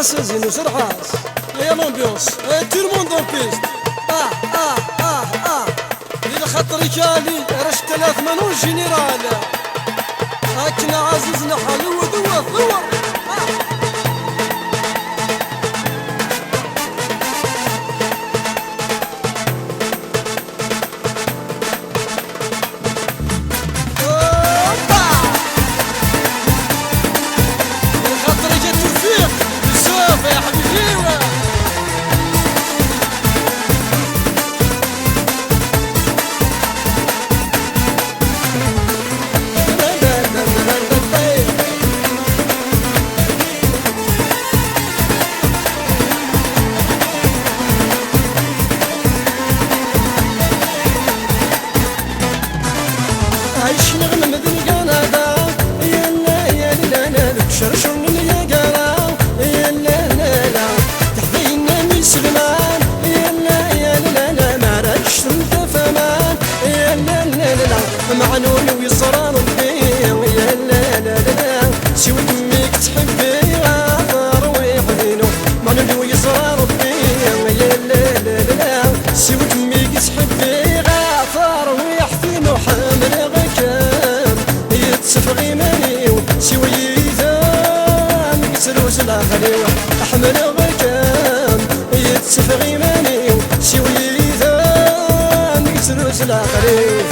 Zino Serras. Et l'ambiance, et tout le monde en piste. إلى خاطرك علي رش 3 منو جنرال. هاكنا عزيزنا حلو ذوة شرشرني يا قراو يا لا لا لا تحضينا من سلمان يا لا يا لا لا ما راكش انت فمان يا لا لا لا معنون ويصرار فيه يا لا لا لا سوى دمك تحبي غافر ويحزنو معنون ويصرار فيه يا لا لا لا سوى دمك تحبي غافر ويحزنو حامل غكام يتسفغي مانيو سوى سلوس الآخرين أحمل غكام يتسفغي ماني سوي ذا سلوس الآخرين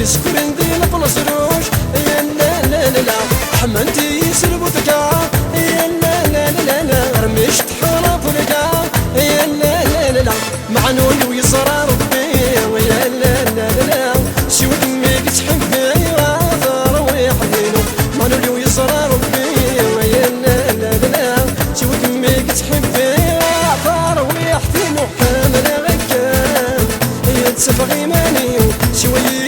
سكرين دي نبلس روش يا لا لا لا لا حمنتي يسلبو تكا يا لا لا لا لا رميش تحرف لقا يا لا لا لا لا معنون ويصرار ربي يا لا لا لا لا سوى دمك تحبي غاثر ويحزنو معنون ويصرار ربي يا لا لا لا لا سوى دمك تحبي غاثر ويحزنو حامل غكام يتسفغي ماني سوي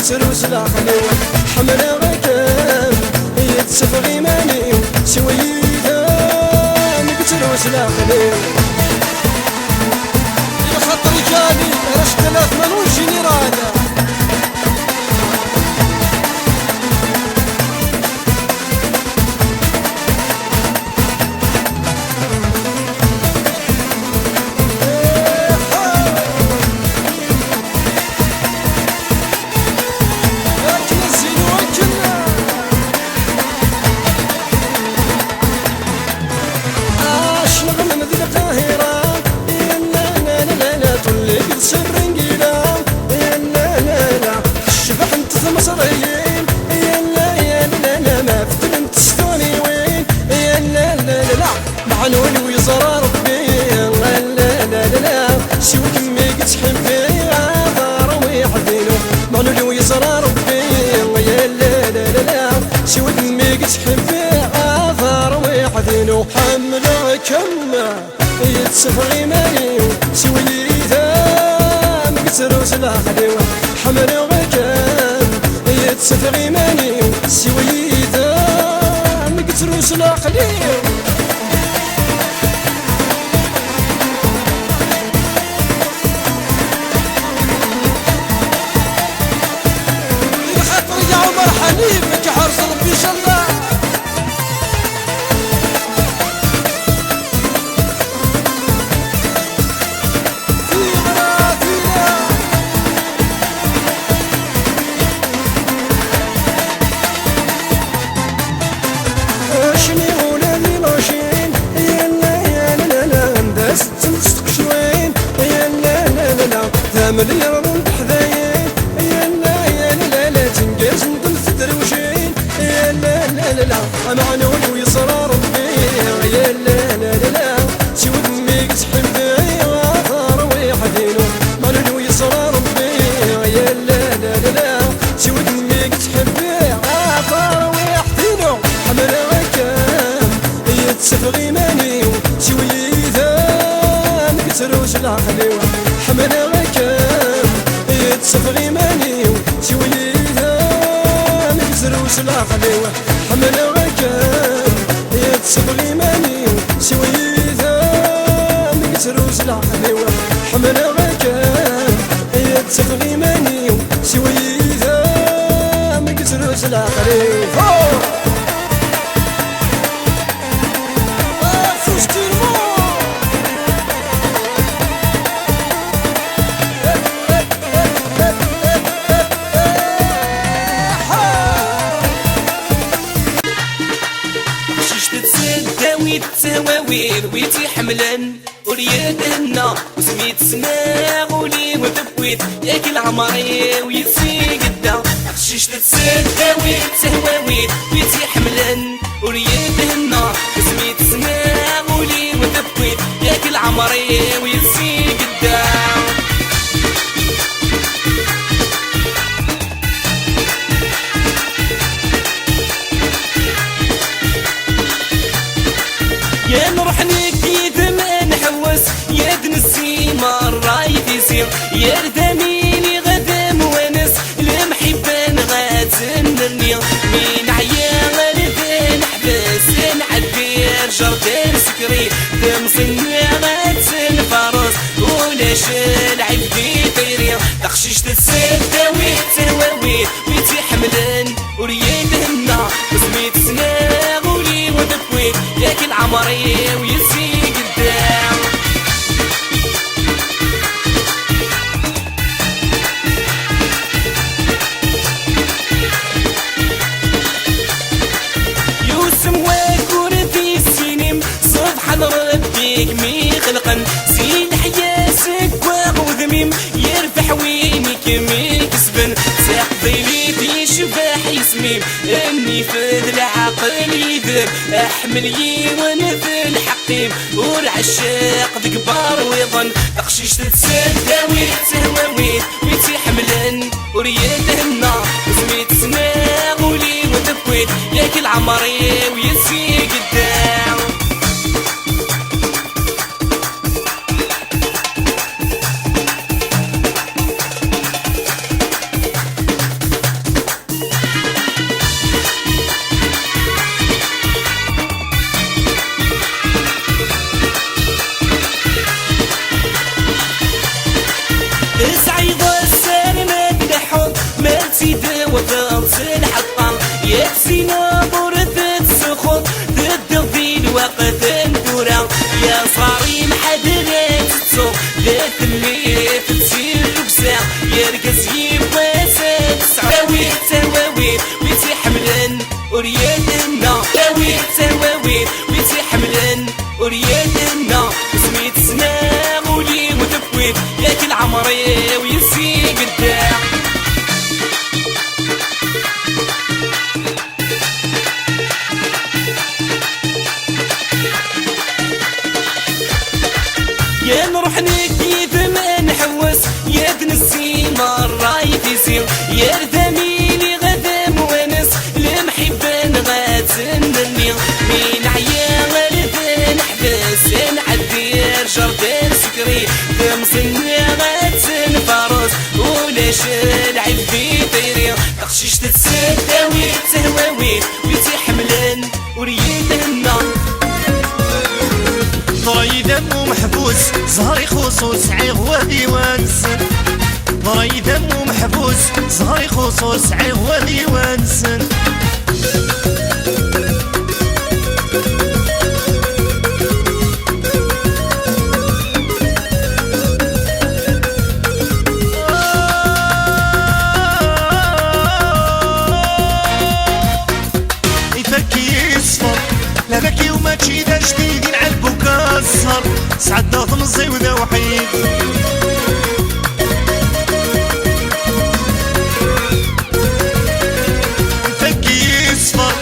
سلوس العقلي حمل غكام يتسفغي ماني سوي ذا سلوس العقلي يخطر جاني رش 3 مليون جنرال سرنجيلا يا لا لا لا الشبح انت مصريين يا لا يا لا لا ما فتن تسفوني وين يا لا لا لا لا معنون ويزرار ربي يا لا لا لا لا سوى كميك تحبي غافر ويحزنو معنون ويزرار ربي يا لا لا لا لا سوى كميك تحبي غافر ويحزنو حمل كم يتسفغي ماني سوي سلوس الآخرين حمل غكام يتسفغي ماني سوي ذا سلوس الآخرين خاطر يا عمر حنيف كحرص ربي ان شاء الله شني ولادي يتسفغي ماني شوي ذا نكسروش العقلي حمنا غكام يتسفغي ماني شوي ذا نكسروش العقلي حمنا غكام يتسفغي ماني شوي ذا نكسروش العقلي حمنا غكام يتسفغي ماني شوي ذا نكسروش العقلي التواوير ويتي حملان وريادنا وسميت سناغولي وذبويت ياك العمري ويتسي قدا عشيش تتسداوي تهواوي ويتي حملان وريادنا وسميت سناغولي وذبويت ياك العمري ويتسي قدا يا نروحني كيف ما نحوس يا دنسي مرة يديسير يا رداميني غدا موانس المحبان غاتنرني مين عيا غردا نحبس نعدي جردان سكري تمصني غاتنفرس ولا شال عبدي طيري تخشيش تتسداوي تهواوي ويتي حملان وريادنا وسميت سناغولي ودبوي ياك العمري ويسي قدام يوسم وكورتي السينم صبح ربيك مي خلقا زين حياسك وذميم يربح وينك مي كسبن ساقضي لي في شباح يسميم اني فذ العقل يذب احمل ونذل حقيم والعشاق ذكبار ويظن تخشيش تتسداوي تهواوي ويتي حملان وريادنا وسميت سناغولي وذبويت ياك العمري ويسي قدام اسعي ضسر ما تنحط ما تزيد وتغسل حطام يا سينا برد السخط ضد الوقت ندورا يا صاري محدرات تسوق ذات اللي تسير بساع يرقص يبغى تسعاوي تواوي ويتي حملان وريادنا تواوي تواوي ويتي حملان وريادنا وسميت سناغولي وذبويت ياك العمري ويسي قدام يا نروحني كيف ما نحوس يا دنسي مرة يتيسير يا رداميني غدا موانس المحبان غاتنرني مين عيا غردا نحبس نعدي جردان سكري تمصني غاتنفرس ولا شال عبدي طيري تخشيش تتسداوي تهواوي ويتي حملان وريادنا ضري دمو محبوس زهري خصوص عغوة ديوانسن ضري دمو محبوس زهري خصوص عغوة ديوانسن يفكي يصفر لا بكي وما تشي ذا جديد ينعلبو كاسهر سعد ثمزي وذا وحيد يفكي يصفر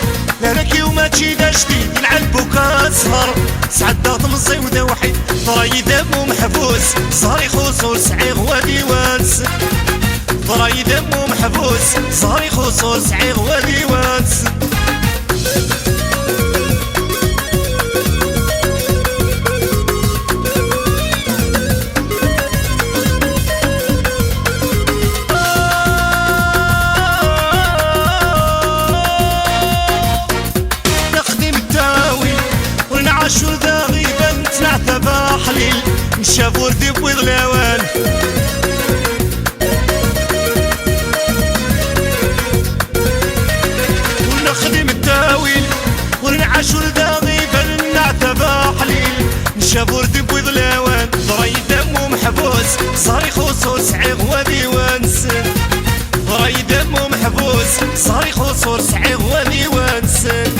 لا بكي وما تشي ذا جديد ينعلبو كاسهر سعد ثمزي وذا وحيد ضري دمو محبوس صاري خصوص عغوة ديوانس ضري دمو محبوس صاري خصوص عغوة ديوانس نشاف وردي بويض الاوان ونخدم التاويل ونعاش ولدا فلنعتبى حليل نشاف وردي بويض الاوان ضري دم محبوس صاري خصوص عيغ وديوان سن ضري دم محبوس صاري خصوص عيغ وديوان سن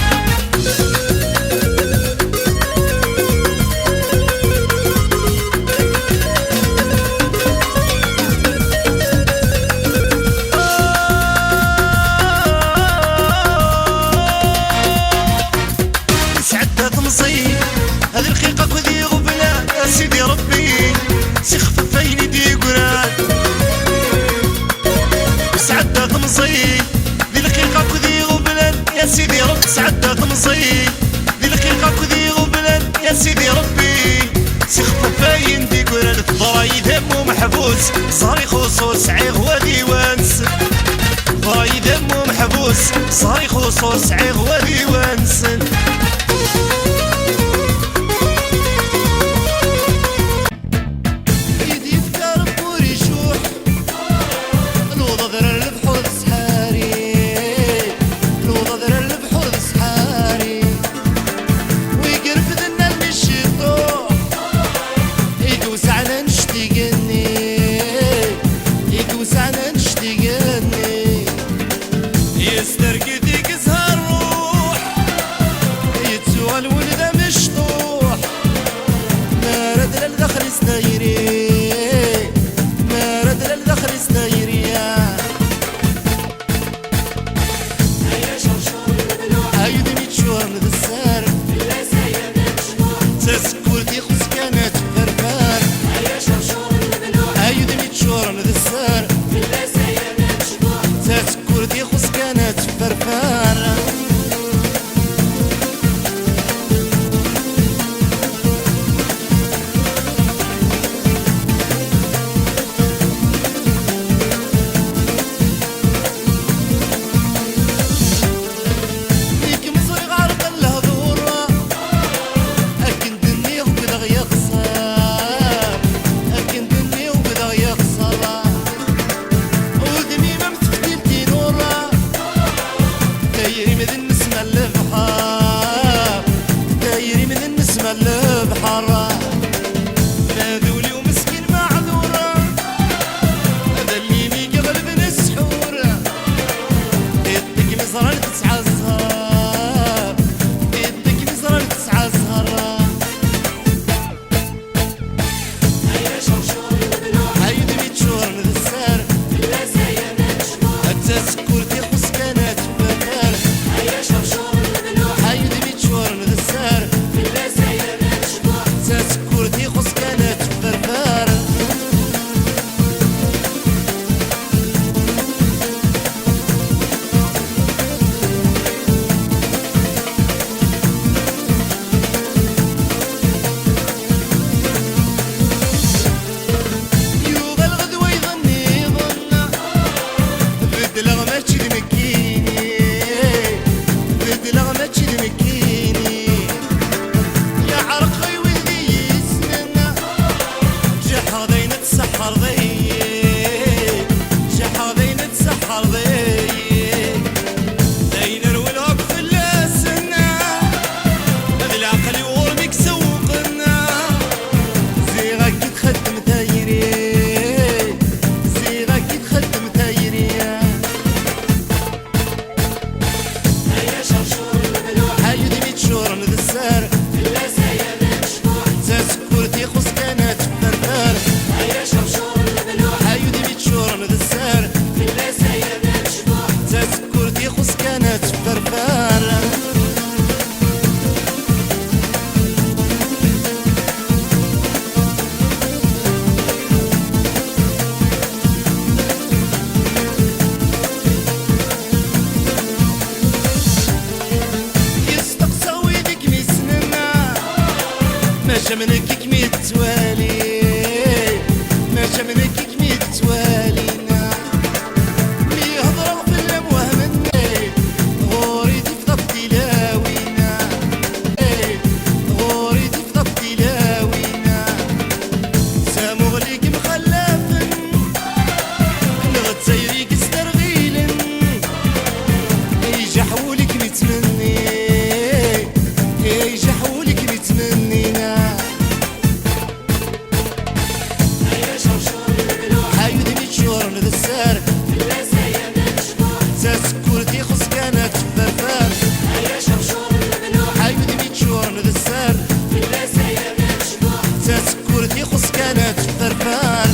هذه الخيقة كذي غبنا يا سيدي ربي سيخفف عيني دي قران سعدة تمصي ذي الخيقة كذي غبنا يا سيدي ربي سعدة تمصي ذي الخيقة كذي غبنا يا سيدي ربي سيخفف عيني دي قران الضراي دمو محبوس صاري خصوص عيغ وديوانس ضراي دمو محبوس صاري خصوص عيغ وديوانس منك كمية توالي ما منك كمية توالينا اللي يهضروا في الأمواه مني غوري تفضل تلاوينا غوري تفضل تلاوينا تسكرتي خص كانت فرفار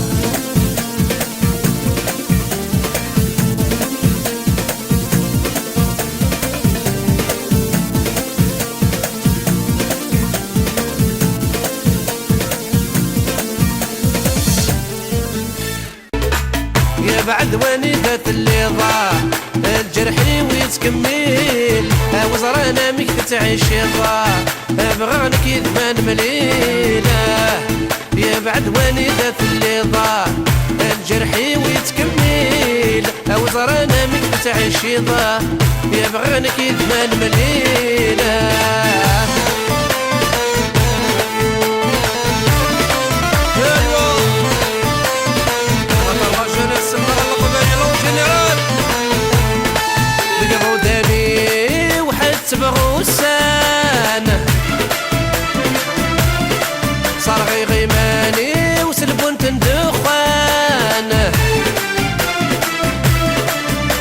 يا بعد ونيدة اللي ضاع الجرحي ويتكمل وزرانا ميك تعيش ضاع بغانك يدمان مليلة يا بعد ونيدة اللي ضاع الجرحي ويتكمل وزرانا ميك تعيش ضاع يا بغانك يدمان مليلة بغوسان صار غيماني وسلبون تندخان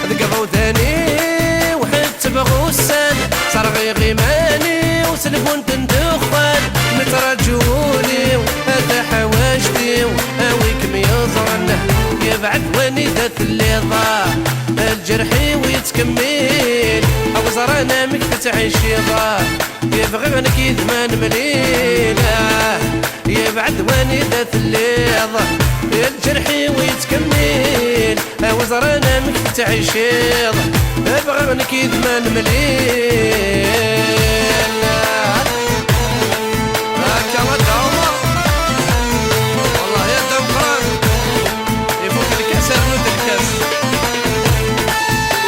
ذقضوا ثاني وحدت بغوسان صار غيماني وسلبون تندخان مترجولي هذا حواجتي وهاويكم يزرن يبعد ونيدة اللي ضاع الجرحي ويتكمل وزرانا مك تعيش ضاع يبغي غنك يدمان مليلة يبعد ونيدة اللي ضاع الجرحي ويتكمل وزرانا مك تعيش ضاع يبغي غنك يدمان مليلة هكا ودعوة والله يا دمقران يفوت الكاس يرنود الكاس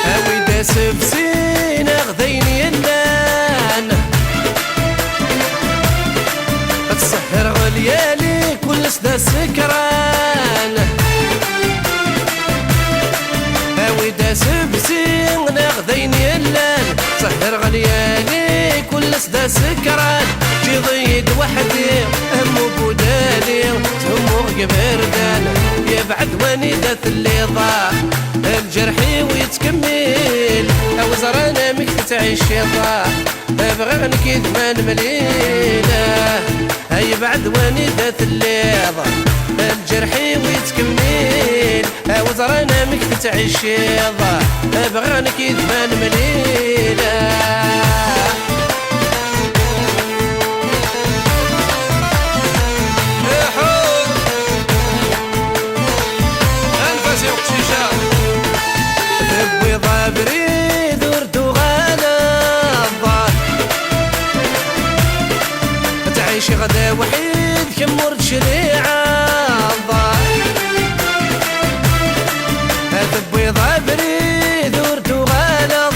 هاوي داس بزين غديني اللان تسهر غليالي كل سدا سكران هاوي داس بزين غديني اللان تسهر غليالي كل سدا سكران جي ضيق وحدي همو بودالي تهمو قبردان يبعد ونيدة اللي ضاع الجرحي ويتكمل وزرانا مك تعيش ضاع بغي غنك يدمان مليلة هاي بعد ونيدة اللي ضاع الجرحي ويتكمل وزرانا مك تعيش ضاع بغي غنك يدمان مليلة بريد وردو غالا تعيش غدا وحيد كمرد شريعة هذا بيضة بريد وردو غالا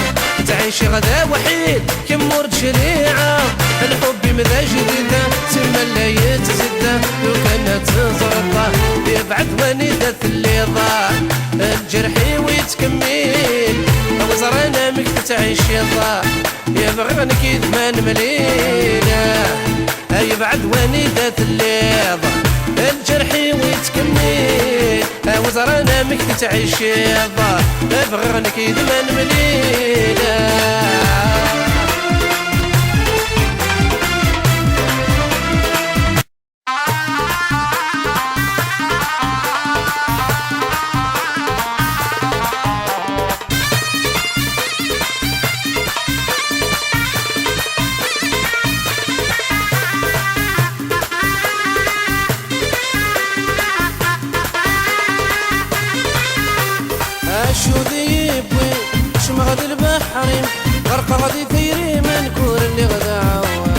تعيش غدا وحيد كمرد شريعة الحب مذا جديدة سما لا يتزدى لو كانت زرطة يبعد ونيدة اللي ضاع الجرحي ويتكمل وزرانا مك تعيش ضاع يبغي غنك يدمان مليلة يبعد ونيدة اللي ضاع الجرحي ويتكمل وزرانا مك تعيش ضاع يبغي غنك يدمان مليلة شو ذيبوي شمغد البحرين غرقة غادي ثيري منكور اللي غدا عوام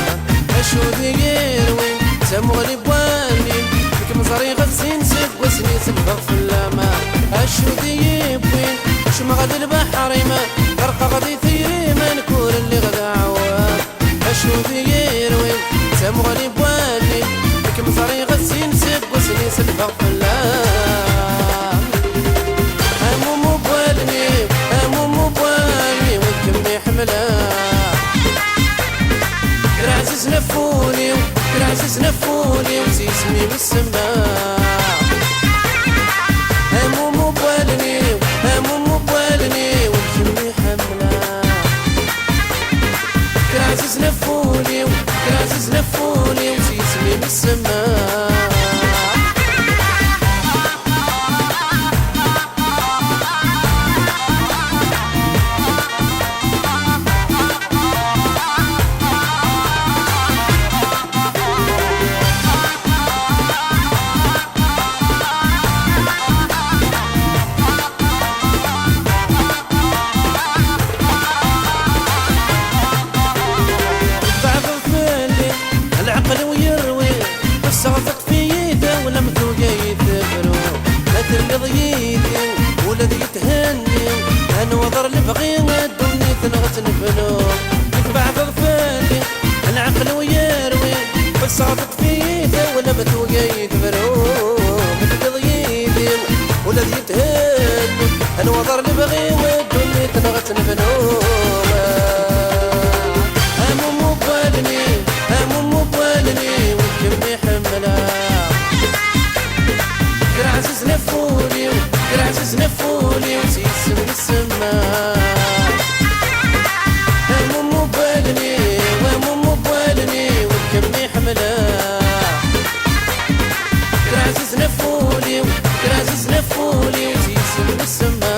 شو ذيروي تمغلي بواني لك مزاري غزين سب وسني سبغ في اللامان شو ذيبوي شمغد البحرين غرقة غادي ثيري منكور اللي غدا عوام شو ذيروي تمغلي بواني لك مزاري غزين سب وسني سبغ في اللامان كرعزز نفوني كرعزز نفوني وسيسمي بالسماء هموم بوالني هموم بوالني والجمي حملا كرعزز نفوني كرعزز نفوني وسيسمي بالسماء صادق في يده ولا متوقع يكبرو متقض يدي ولا يتهد الوضر اللي بغي والدنيا تنغت نبنو هموم مبالني هموم مبالني والكم يحملها كرعزز نفولي كرعزز نفولي وسيسم السما هموم مبالني وهموم مبالني والكم يحملها كرعزز نفولي كرعزز نفولي وسيسم السما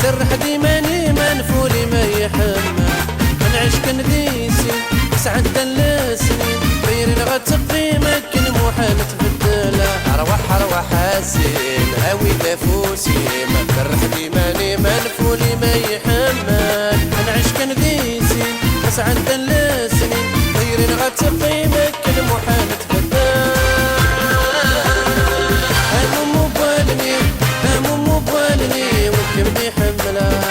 سرح ديماني منفولي ما يحمى منعش كنديسي سعد دلسني غير غتقي مكن محال تبدله اروح اروح حاسين هاوي نفوسي ما فرح ديماني منفولي ما يحمى منعش كنديسي سعد دلسني غير غتقي مكن محال تبدله هموم مبالني هموم مبالني والكم يحملها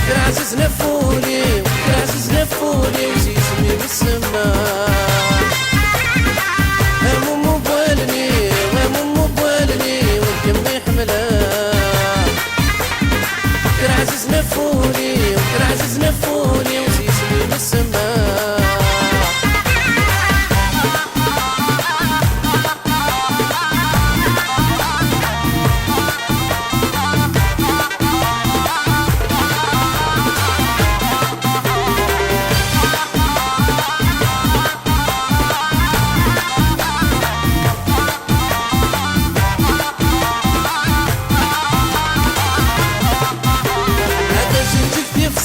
كرعزز نفولي كرعزز نفولي وسيسمي بالسما هموم مبالني هموم مبالني والكم يحملها كرعزز نفولي كرعزز نفولي وسيسمي بالسما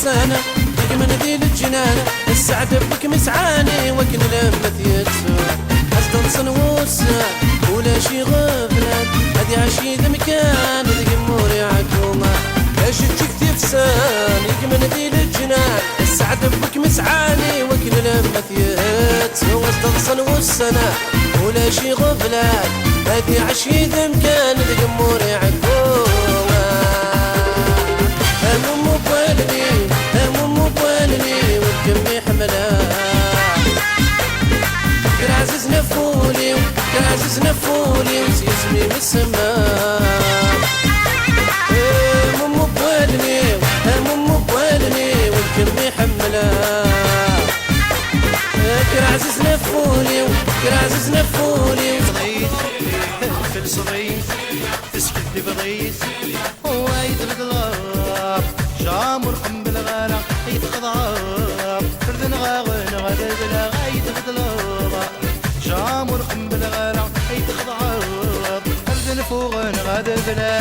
سنة بك مناديل الجنانة السعد بك مسعاني وكن لمة يتسو أصدن صنووسا ولا شي غفلات هدي عشي ذا مكان ذي قموري عكومة ايش تجيك تفسان يك مناديل الجنان السعد بك مسعاني وكن لمة يتسو أصدن صنووسا ولا شي غفلات هدي عشي ذا مكان ذي قموري عكومة هموم مبالني هموم مبالني والكم يحملها كرعزز نفولي كرعزز نفولي وسيسمي بالسما هموم مبالني هموم مبالني والكم يحملها كرعزز نفولي كرعزز نفولي في الصبيت تسكت بضيت وايد القلاب جامر قم بالغلا يتخضاب فردن غاغن غدا بلا غايد القلاب جامر قم بالغلا يتخضاب فردن فوغن غدا بلا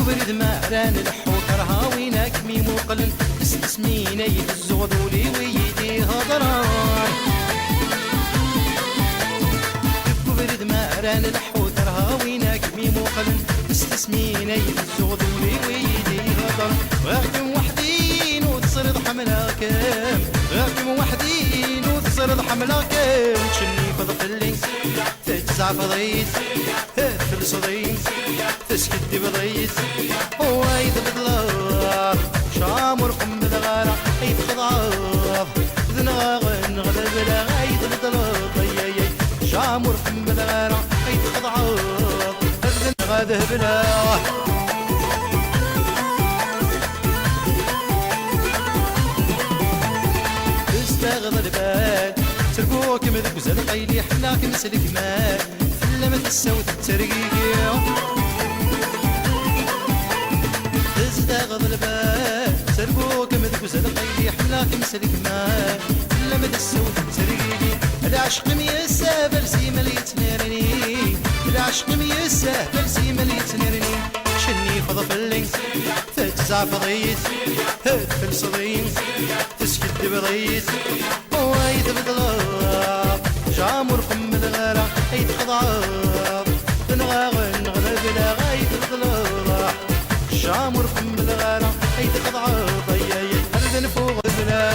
برد ما ران الحوت رهاوينك مي موقلن استسمينا يتزغدولي ويدي هضران برد ما ران الحوت رهاوينك مي موقلن استسمينا يتزغدولي ويدي هضران غاكم وحدين وتصرد حملاكم غاكم وحدين وتصرد حملاكم تشني فضفلي تجزع فضيت في الصديت تسكت بضيت وايد بضلاب شامر قم بالغلا يتخضاب ذناغن غدا بلا غايد بضلاب شامر قم بالغلا يتخضاب ذن غدا بلا استغض البال تركوك مذك وزل قيلي حناك مسلك مال فلمت السوت الترقيق استغض البال تركوك مذك وزل قيلي حناك مسلك مال فلمت السوت الترقيق العشق ميسا برسي مليت نيرني العشق ميسا برسي مليت نيرني شني فضفلي تزعفضيت هدفل صدين تسكت بضيت وايد بضلاب جامر قم الغلا ايد خضعاب تنغاغن غرب لا غايد بضلاب جامر قم الغلا ايد خضعاب اي هردن فوق البلا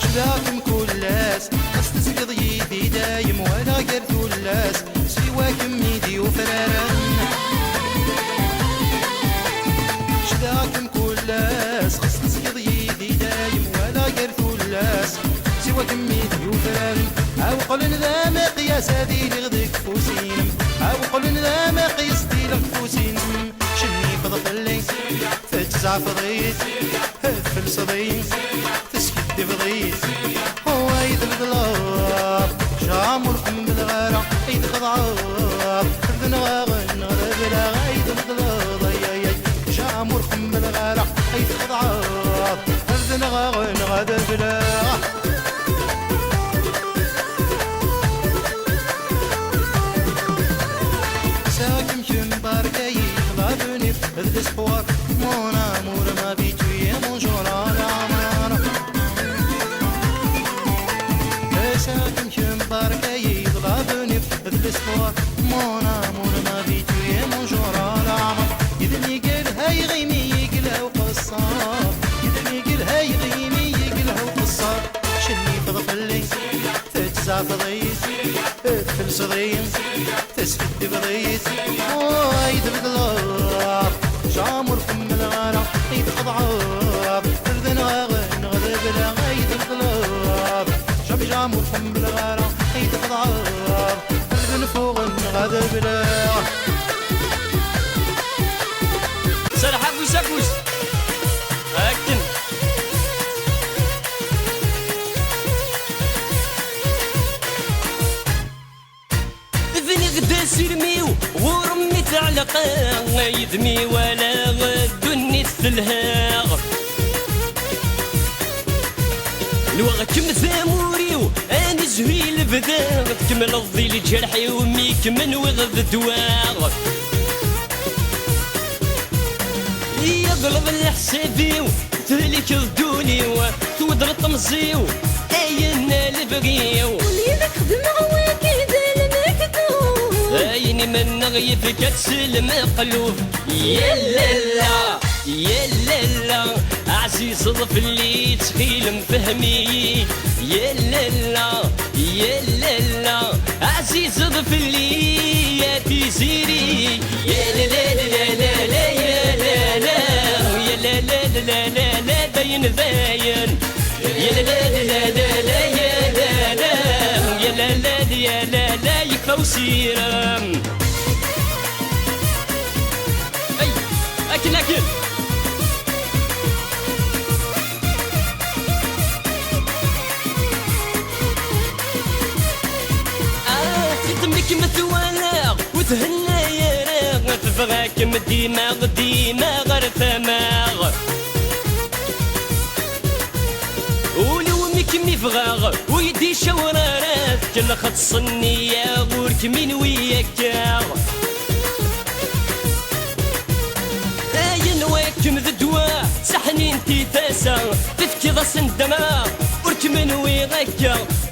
شباكم كلاس استسقط يدي دايم ولا قرت ولاس سواكم ميدي وفرارن شباكم كلاس استسقط يدي دايم ولا قرت ولاس سواكم ميدي وفرارن او قلن ذا مقياس هذي لغدك فوسينم او قلن ذا مقياس دي لغفوسينم شني فضفلي تجزع فضيت هدفل صديت تسكت بضيت وايد الضلاب جامر قم بالغلا ايد خضعاب خذنا غاغن غرب لا غايد الضلاب اي جامر قم بالغلا ايد خضعاب خذنا غاغن غرب لا ساكم كم باركاي خلابني في الاسبوع mon amour m'habitue à mon jour à la mano ساكن كم باركاي ضلابني في الاسبوع mon amour m'habitue à mon jour à la mano يدني قل هاي غيمي يقلها وقصار يدني قل هاي غيمي يقلها وقصار شني فضفلي تجزع فضيت ادخل صديم تسكت بضيت وايد بضلاب جامر قم الغلا ايد خضعاب خذنا غاغن غذب لا غايد الضلاب جامر قم الغلا ايد خضعاب خذنا فوق غذب لا سرحب وسكوس هاكن ذني غدا سيرميو ورمي تعلقا يدمي ولا غدني الثلهاغ الوغ كم ثاموريو اني زهري البدا تكمل الظيل جرحي وميك من وغد دواغ يقلب الحسابيو تهلك الدوني وتودر الطمزيو اينا البغيو ولي نخدم عواكد المكتوب ايني من نغيب كتسلم قلوب يا لالا يا لالا عزيز ضف اللي تخيل مفهمي يا لالا يا لالا عزيز ضف اللي يا تيزيري يا لالا لا لا لا يا لالا يا لالا لا لا لا باين باين يا لالا لا لا لا يا لالا يا لالا يا لالا يكفى وسيرم اي اكل اكل تدمك مثوالا وتهنا يا راغ تفغاك ديما ديما غير ثماغ ولو ميك ميفغاغ ويدي شورارات كل خط صنية غورك مين وياك اين واكم ذدوا سحني انتي تاسا تفكي ضا سندما ورك من ويغاك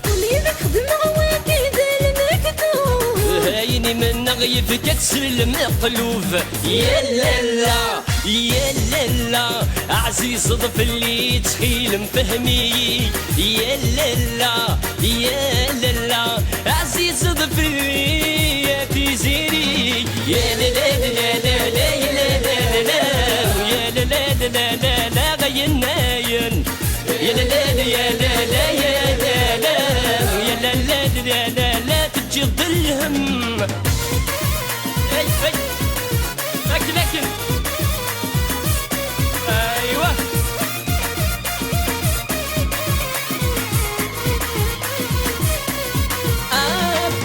ولي نخدم عواكد المكتوب هايني من نغيب كتسلم قلوب يا لالا يا لالا عزيز ضف اللي تخيل مفهمي يا لالا يا لالا عزيز ضف اللي يا تيزيري يا لالا لا لا لا يا لالا لا يا لالا لا لا لا غين ناين يا لالا يا لالا يا لالا يا لالا لا لا لا تجي ظلهم اي اي لكن ايوه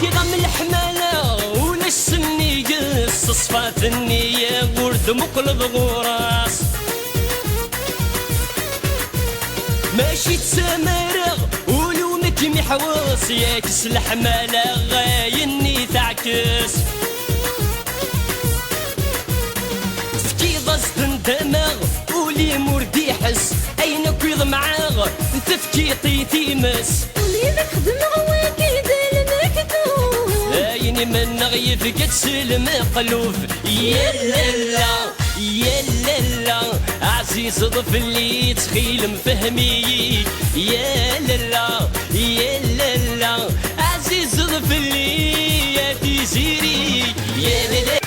كذا من الحمالة ولا السني قص صفات النية ورد مقلب غراس ماشي تسامرغ ولو مكمي حواس ياك سلح مالا غايني تاعك كاس تفكي ضزت الدماغ ولي مردي يحس اين كيض معاه تفكي طيتي مس وليدك خدم غواكي دا المكتوب ايني من غيف كتسلم قلوب يا لالا يا لالا عزيز ضف اللي تخيل مفهمي يا لالا يا لالا عزيز ضف اللي يا تيزيري يا لالا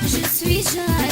Je suis jaloux